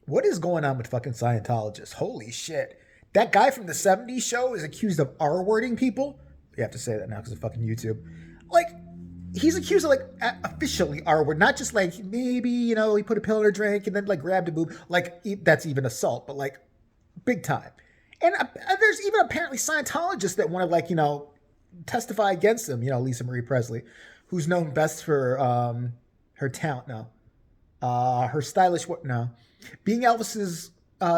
What is going on with fucking Scientologists? Holy shit. That guy from the 70s show is accused of R-wording people. You have to say that now because of fucking YouTube. Like, he's accused of, like, officially R-word. Not just, like, maybe, you know, he put a pill in her drink and then, like, grabbed a boob. Like, that's even assault, but, like, big time. And there's even apparently Scientologists that want to, like, you know, testify against him. You know, Lisa Marie Presley, who's known best for her talent now. Her stylish, being Elvis's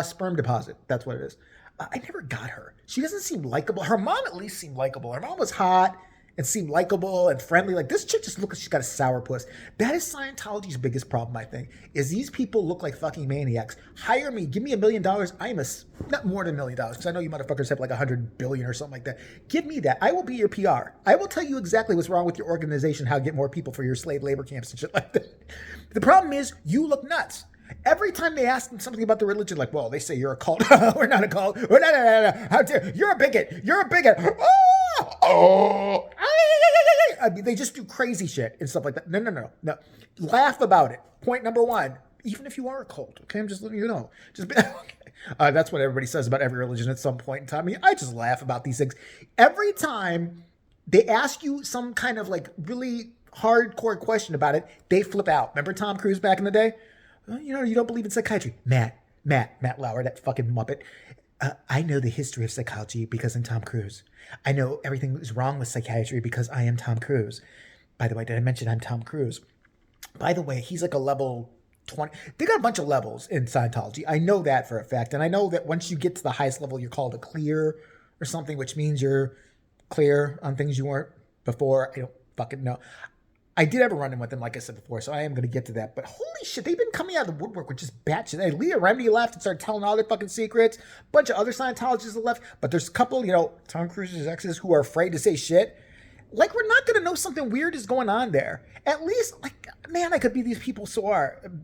sperm deposit. That's what it is. I never got her. She doesn't seem likable. Her mom at least seemed likable. Her mom was hot and seemed likable and friendly. Like, this chick just looks like she's got a sourpuss. That is Scientology's biggest problem, I think, is these people look like fucking maniacs. Hire me. Give me $1 million. I am not more than $1 million, because I know you motherfuckers have like 100 billion or something like that. Give me that. I will be your PR. I will tell you exactly what's wrong with your organization, how to get more people for your slave labor camps and shit like that. The problem is you look nuts. Every time they ask them something about the religion, like, well, they say you're a cult. We're not a cult. We're not. How dare you're a bigot. You're a bigot. Oh. I mean, they just do crazy shit and stuff like that. No. Laugh about it. Point number one. Even if you are a cult, okay, I'm just letting you know. Just be, okay. That's what everybody says about every religion at some point in time. I mean, I just laugh about these things every time they ask you some kind of like really hardcore question about it. They flip out. Remember Tom Cruise back in the day? You know, you don't believe in psychiatry. Matt Lauer, that fucking muppet. I know the history of psychology because I'm Tom Cruise. I know everything is wrong with psychiatry because I am Tom Cruise. By the way, did I mention I'm Tom Cruise? By the way, he's like a level 20. They got a bunch of levels in Scientology. I know that for a fact. And I know that once you get to the highest level, you're called a clear or something, which means you're clear on things you weren't before. I don't fucking know. I did have a run-in with them, like I said before, so I am going to get to that. But holy shit, they've been coming out of the woodwork with just batshit. Hey, Leah Remini left and started telling all their fucking secrets. A bunch of other Scientologists have left. But there's a couple, you know, Tom Cruise's exes who are afraid to say shit. Like, we're not going to know something weird is going on there. At least, like, man, I could be these people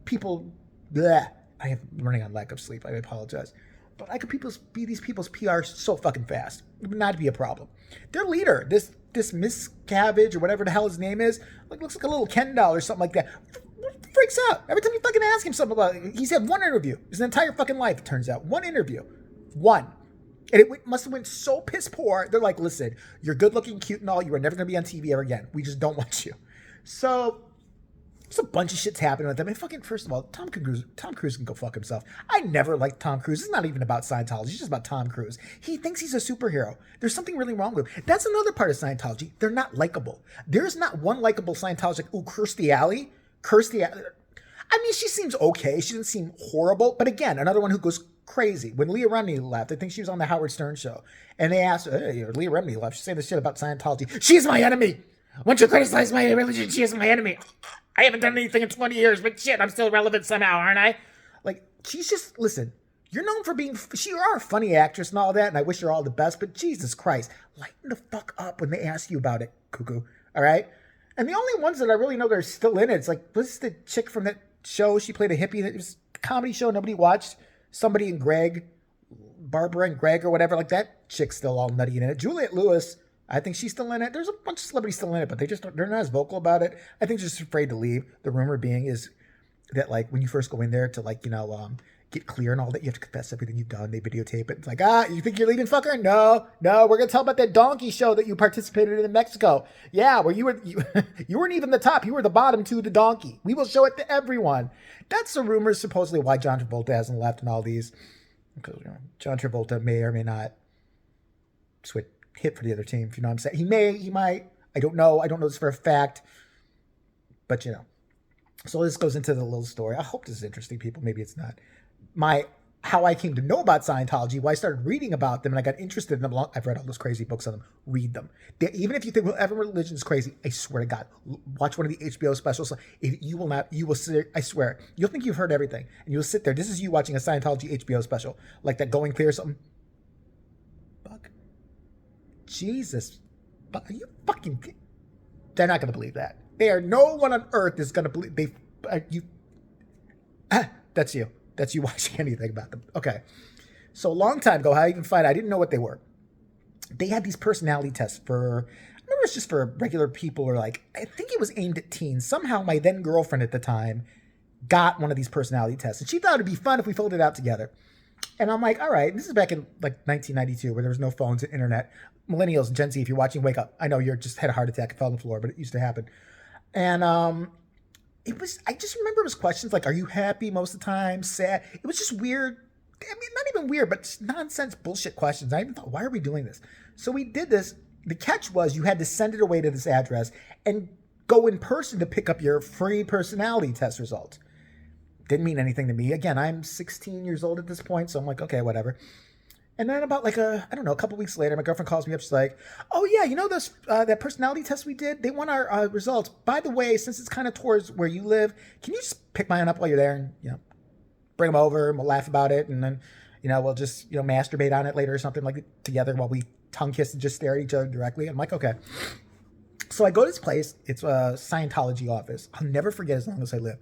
people, bleh. I am running on lack of sleep. I apologize. But I could be these people's PR so fucking fast. It would not be a problem. Their leader, this Miss Cabbage or whatever the hell his name is, like looks like a little Ken doll or something like that. Freaks out. Every time you fucking ask him something about it, he's had one interview. His entire fucking life, it turns out. One interview. One. And it must have went so piss poor. They're like, listen, you're good looking, cute and all. You are never going to be on TV ever again. We just don't want you. So there's a bunch of shit's happening with them. And fucking, first of all, Tom Cruise can go fuck himself. I never liked Tom Cruise. It's not even about Scientology. It's just about Tom Cruise. He thinks he's a superhero. There's something really wrong with him. That's another part of Scientology. They're not likable. There's not one likable Scientologist like, ooh, Kirstie Alley. I mean, she seems okay. She doesn't seem horrible. But again, another one who goes crazy. When Leah Remini left, I think she was on the Howard Stern show. And they asked, hey, Leah Remini left. She's saying this shit about Scientology. She's my enemy. Once you criticize my religion, she is my enemy. I haven't done anything in 20 years, but shit, I'm still relevant somehow, aren't I? Like, she's just, listen, you're known for being, you are a funny actress and all that, and I wish her all the best, but Jesus Christ, lighten the fuck up when they ask you about it, cuckoo, all right? And the only ones that I really know that are still in it, it's like, what's the chick from that show? She played a hippie, it was a comedy show nobody watched. Somebody and Greg, Barbara and Greg or whatever, like that chick's still all nutty in it. Juliette Lewis, I think she's still in it. There's a bunch of celebrities still in it, but they're not as vocal about it. I think they're just afraid to leave. The rumor being is that, like, when you first go in there to, like, you know, get clear and all that, you have to confess everything you've done. They videotape it. It's like, you think you're leaving, fucker? No, we're going to tell about that donkey show that you participated in Mexico. Yeah, where you weren't even the top. You were the bottom to the donkey. We will show it to everyone. That's the rumors, supposedly, why John Travolta hasn't left and all these. Because, you know, John Travolta may or may not hit for the other team, if you know what I'm saying. He might. I don't know. I don't know this for a fact. But, you know. So this goes into the little story. I hope this is interesting, people. Maybe it's not. How I came to know about Scientology, why I started reading about them and I got interested in them. I've read all those crazy books on them. Read them. Even if you think whatever religion is crazy, I swear to God, watch one of the HBO specials. You will sit, I swear, you'll think you've heard everything. And you'll sit there. This is you watching a Scientology HBO special. Like that Going Clear or something. Fuck. Jesus. Are you fucking... They're not going to believe that. No one on earth is going to believe... That's you. That's you watching anything about them. Okay. So a long time ago, how I even find I didn't know what they were. They had these personality tests for... I remember it's just for regular people or like... I think it was aimed at teens. Somehow my then girlfriend at the time got one of these personality tests. And she thought it'd be fun if we filled it out together. And I'm like, all right. This is back in like 1992 where there was no phones and internet. Millennials and Gen Z, if you're watching, wake up. I know you're just had a heart attack and fell on the floor, but it used to happen. And I just remember it was questions like, are you happy most of the time? Sad? It was just weird. I mean, not even weird, but just nonsense bullshit questions. I even thought, why are we doing this? So we did this. The catch was you had to send it away to this address and go in person to pick up your free personality test results. Didn't mean anything to me. Again, I'm 16 years old at this point, so I'm like, okay, whatever. And then about like a couple weeks later, my girlfriend calls me up. She's like, oh yeah, you know those that personality test we did? They want our results. By the way, since it's kind of towards where you live, can you just pick mine up while you're there and, bring them over and we'll laugh about it. And then, we'll just, masturbate on it later or something like together while we tongue kiss and just stare at each other directly. I'm like, okay. So I go to this place. It's a Scientology office. I'll never forget as long as I live.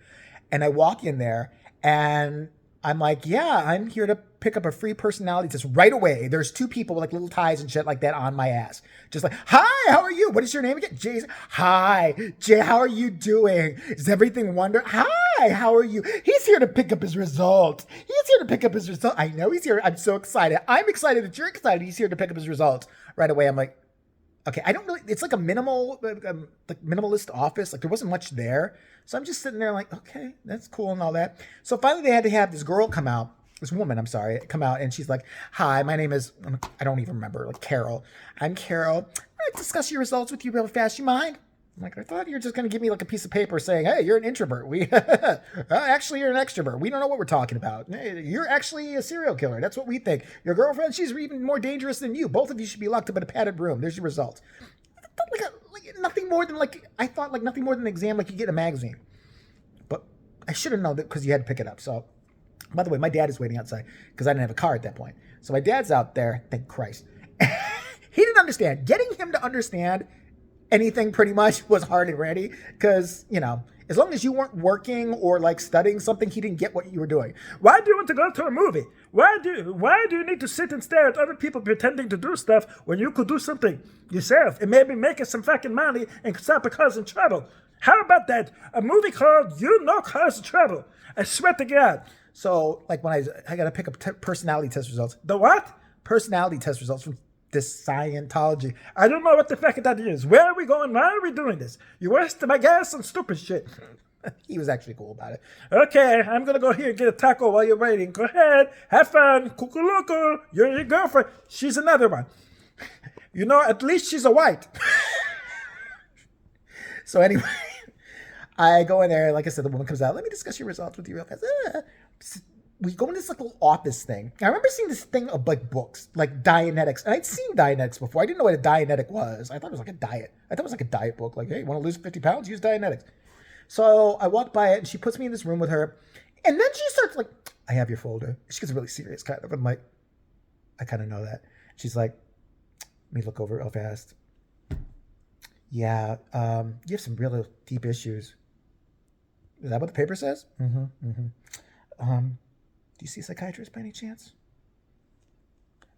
And I walk in there and I'm like, yeah, I'm here to pick up a free personality test right away. There's two people with like little ties and shit like that on my ass. Just like, hi, how are you? What is your name again? Jason. Hi, Jay, how are you doing? Is everything wonderful? Hi, how are you? He's here to pick up his results. He's here to pick up his results. I know he's here. I'm so excited. I'm excited that you're excited. He's here to pick up his results. Right away, I'm like, okay, I don't really, it's like a minimalist office. Like there wasn't much there. So I'm just sitting there like, okay, that's cool and all that. So finally they had to have this girl come out, this woman, I'm sorry, come out. And she's like, hi, my name is, I don't even remember, like Carol. I'm Carol. I'm going to discuss your results with you real fast. You mind? I'm like, I thought you were just going to give me like a piece of paper saying, hey, you're an introvert. Actually, you're an extrovert. We don't know what we're talking about. You're actually a serial killer. That's what we think. Your girlfriend, she's even more dangerous than you. Both of you should be locked up in a padded room. There's your results. Nothing more than nothing more than an exam like you get in a magazine. But I should have known that because you had to pick it up. So, by the way, my dad is waiting outside because I didn't have a car at that point. So my dad's out there. Thank Christ. He didn't understand. Getting him to understand anything pretty much was hard already because, as long as you weren't working or like studying something, he didn't get what you were doing. Why do you want to go to a movie? Why do you need to sit and stare at other people pretending to do stuff when you could do something yourself and maybe make us some fucking money and stop causing trouble? How about that? A movie called You Know Cause Trouble. I swear to God. So like when I got to pick up personality test results. The what? Personality test results from this Scientology. I don't know what the fuck that is. Where are we going? Why are we doing this? You wasted my gas on stupid shit. He was actually cool about it. Okay, I'm going to go here and get a taco while you're waiting. Go ahead. Have fun. Cuckoo. You're your girlfriend. She's another one. At least she's a white. So anyway, I go in there. Like I said, the woman comes out. Let me discuss your results with you real fast. We go in this like little office thing. I remember seeing this thing of like books, like Dianetics. And I'd seen Dianetics before. I didn't know what a Dianetic was. I thought it was like a diet. I thought it was like a diet book. Like, hey, you want to lose 50 pounds? Use Dianetics. So I walked by it and she puts me in this room with her. And then she starts like, I have your folder. She gets really serious kind of. I'm like, I kind of know that. She's like, let me look over it real fast. Yeah, you have some really deep issues. Is that what the paper says? Do you see a psychiatrist by any chance?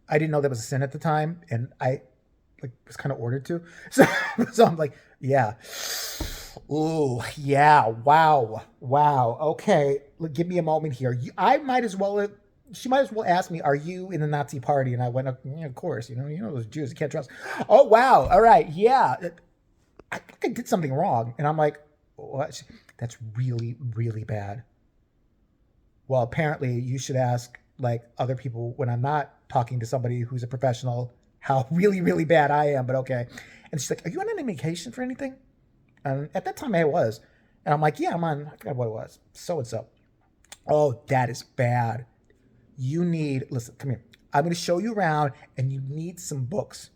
I didn't know that was a sin at the time, and I was kind of ordered to. So I'm like, yeah. Ooh, yeah. Wow. Okay, give me a moment here. She might as well ask me, are you in the Nazi party? And I went, yeah, of course. Those Jews, you can't trust. Oh, wow. All right. Yeah. I think I did something wrong. And I'm like, what? That's really, really bad. Well, apparently you should ask like other people when I'm not talking to somebody who's a professional how really, really bad I am, but okay. And she's like, are you on any medication for anything? And at that time I was. And I'm like, yeah, I'm on, I forgot what it was. So-and-so. Oh, that is bad. Listen, come here. I'm going to show you around and you need some books.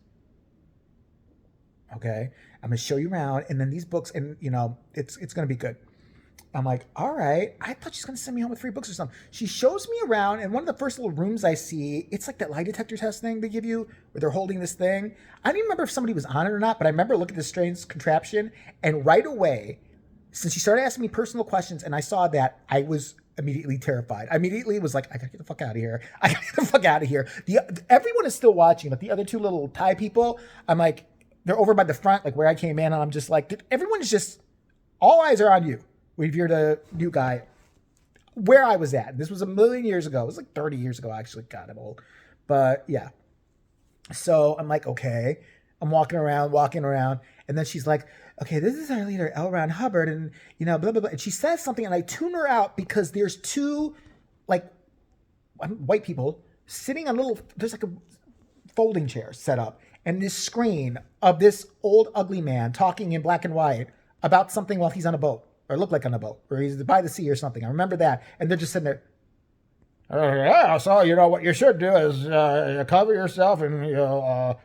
Okay? I'm going to show you around and then these books and, it's going to be good. I'm like, all right. I thought she's going to send me home with free books or something. She shows me around, and one of the first little rooms I see, it's like that lie detector test thing they give you, where they're holding this thing. I don't even remember if somebody was on it or not, but I remember looking at this strange contraption, and right away, since she started asking me personal questions, and I saw that, I was immediately terrified. I immediately was like, I gotta get the fuck out of here. Everyone is still watching, but the other two little Thai people, I'm like, they're over by the front, like where I came in, and I'm just like, everyone is just, all eyes are on you. If you're the new guy, where I was at. This was a million years ago. It was like 30 years ago, actually. God, I'm old. But yeah. So I'm like, okay. I'm walking around. And then she's like, okay, this is our leader, L. Ron Hubbard. And, blah, blah, blah. And she says something and I tune her out because there's two, like, white people sitting on there's like a folding chair set up. And this screen of this old, ugly man talking in black and white about something while he's on a boat. Or looked like on a boat. Or he's by the sea or something. I remember that. And they're just sitting there. Yeah, so what you should do is cover yourself in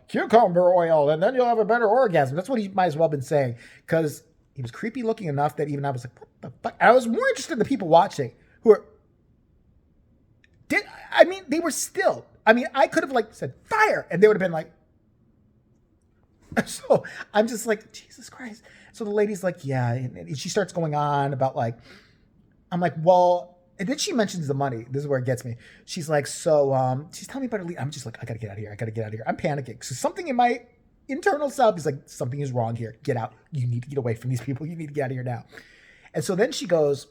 cucumber oil, and then you'll have a better orgasm. That's what he might as well have been saying, because he was creepy looking enough that even I was like, what the fuck? And I was more interested in the people watching who were. They were still. I could have said fire, and they would have been like. So I'm just like, Jesus Christ. So the lady's like, yeah, and she starts going on about I'm like, well. And then she mentions the money. This is where it gets me. She's like, so she's telling me about her lead. I'm just like, I gotta get out of here. I'm panicking. So something in my internal self is like, something is wrong here. Get out. You need to get away from these people. You need to get out of here now. And so then she goes,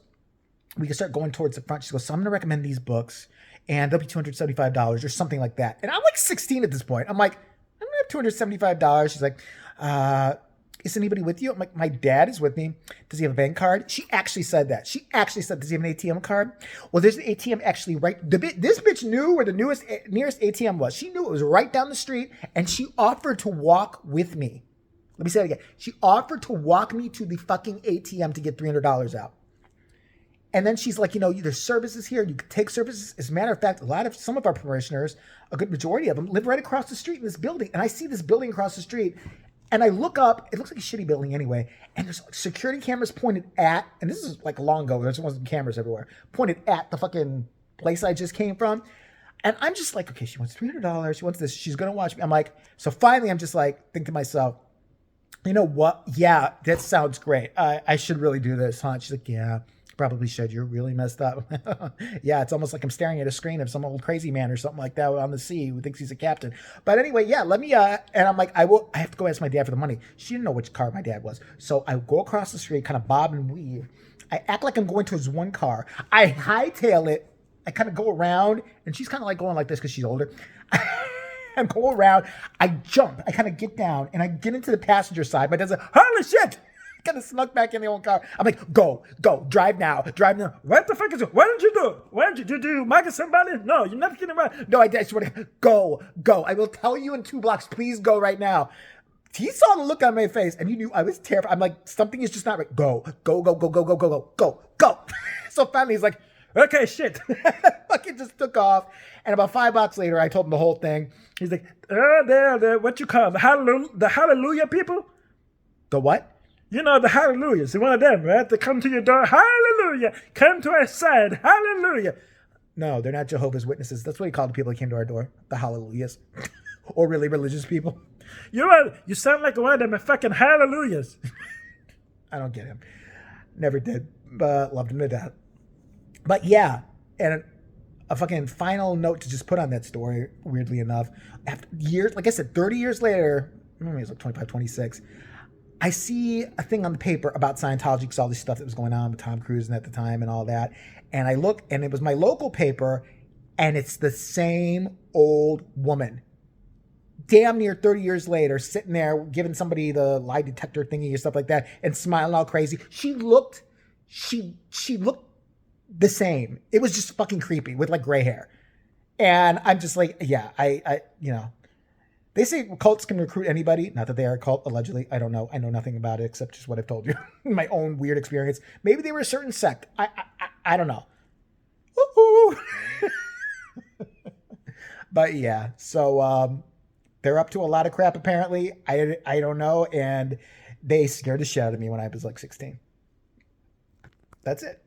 we can start going towards the front. She goes, so I'm gonna recommend these books and they'll be $275 or something like that. And I'm like 16 at this point. I'm like, I'm gonna have $275. She's like, is anybody with you? I'm like, my dad is with me. Does he have a bank card? She actually said that. She actually said, does he have an ATM card? Well, there's an ATM actually right. This bitch knew where the nearest ATM was. She knew it was right down the street, and she offered to walk with me. Let me say it again. She offered to walk me to the fucking ATM to get $300 out. And then she's like, there's services here. You can take services. As a matter of fact, some of our parishioners, a good majority of them, live right across the street in this building. And I see this building across the street. And I look up, it looks like a shitty building anyway, and there's security cameras pointed at, and this is like long ago, there wasn't cameras everywhere, pointed at the fucking place I just came from. And I'm just like, okay, she wants $300, she wants this, she's going to watch me. I'm like, so finally I'm just like, think to myself, you know what? Yeah, that sounds great. I should really do this, huh? She's like, yeah. Probably should. You're really messed up. Yeah, it's almost like I'm staring at a screen of some old crazy man or something like that on the sea who thinks he's a captain. But anyway, yeah, let me, and I'm like, I have to go ask my dad for the money. She didn't know which car my dad was. So I go across the street, kind of bob and weave. I act like I'm going towards one car. I hightail it. I kind of go around, and she's kind of like going like this because she's older. I'm going around. I jump. I kind of get down, and I get into the passenger side. My dad's like, holy shit! Kind of snuck back in the old car. I'm like, go, drive now. What the fuck is it? Why didn't you do it? Why didn't you? Did you mug somebody? No, you're not kidding around. No, I swear to God, go. I will tell you in 2 blocks. Please go right now. He saw the look on my face and he knew I was terrified. I'm like, something is just not right. Go. So finally he's like, okay, shit. Fucking just took off. And about 5 blocks later, I told him the whole thing. He's like, there, what you call the hallelujah people? The what? The hallelujahs, one of them, right? They come to your door, hallelujah, come to our side, hallelujah. No, they're not Jehovah's Witnesses. That's what he called the people that came to our door, the hallelujahs. Or really religious people. You sound like one of them fucking hallelujahs. I don't get him. Never did, but loved him to death. But yeah, and a fucking final note to just put on that story, weirdly enough. After years, like I said, 30 years later, maybe it was like 25, 26, I see a thing on the paper about Scientology because all this stuff that was going on with Tom Cruise and at the time and all that. And I look, and it was my local paper, and it's the same old woman. Damn near 30 years later, sitting there giving somebody the lie detector thingy or stuff like that and smiling all crazy. She looked the same. It was just fucking creepy with like gray hair. And I'm just like, yeah, I they say cults can recruit anybody. Not that they are a cult, allegedly. I don't know. I know nothing about it except just what I've told you. My own weird experience. Maybe they were a certain sect. I don't know. But yeah, so they're up to a lot of crap apparently. I don't know. And they scared the shit out of me when I was like 16. That's it.